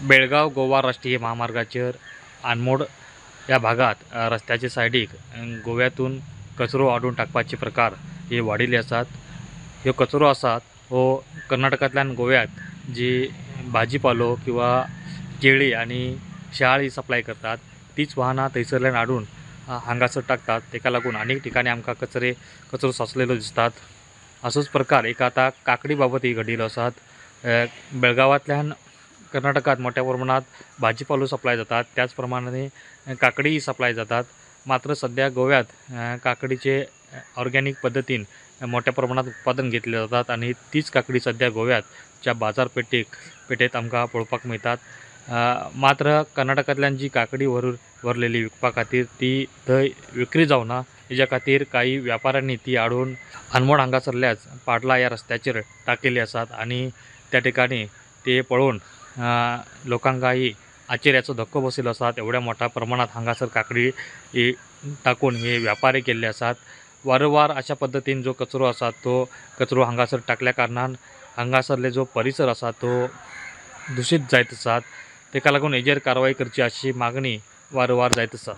बेळगाव गोवा राष्ट्रीय महामार्गाचेर आनमोड या भागात रस्त्याचे सायडीक गोव्यातून कचरो हाडून टाकपाचे प्रकार हे वाडिल्ले आसात। ह्यो कचरो आसात हो कर्नाटकांतल्यान गोव्यात जी भाजीपालो किंवा केळी आणि शाळी सप्लाय करतात तीच वाहनां थंयसरल्यान हाडून हांगासर टाकतात। तेका लागून अनेक ठिकाणी आमकां कचरो साचलेलो दिसतात। असोच प्रकार एक आता काकडी बाबतही घडिल्लो आसात। बेळगावांतल्यान कर्नाटकात मोठ्या प्रमाणात भाजीपालो सप्लाय जातात, त्याच प्रमाणे काकडी सप्लाय जातात। मात्र सध्या गोव्यात काकडीचे ऑर्गॅनिक पद्धतीन मोठ्या प्रमाणात उत्पादन घेतले जातात आणि तीच काकडी सध्या गोव्याच्या बाजारपेठेत आमकां पळोवपाक मेळतात। मात्र कर्नाटकांतल्यान जी काकडी व्हरलेली विकपा खातीर ती थंय विक्री जावना, हेज्या खातीर काही व्यापाऱ्यांनी ती हाडून आनमोड हांगासरल्याच पाटला ह्या रस्त्याचेर टाकिल्ली आसात आणि त्या ठिकाणी ते पळोवन लोकांकांही आश्चर्याचो धक्को बसिल्लो आसा। एवढ्या मोठ्या प्रमाणात हांगासर काकडी टाकून हे व्यापारी केल्ले आसात। वारंवार अशा पद्धतीन जो कचरो आसा तो कचरो हांगासर टाकल्या कारणान हांगासरले जो परिसर आसा तो दूषित जायत आसात। तेका लागून हेजेर कारवाई करची अशी मागणी वारंवार जायत आसा।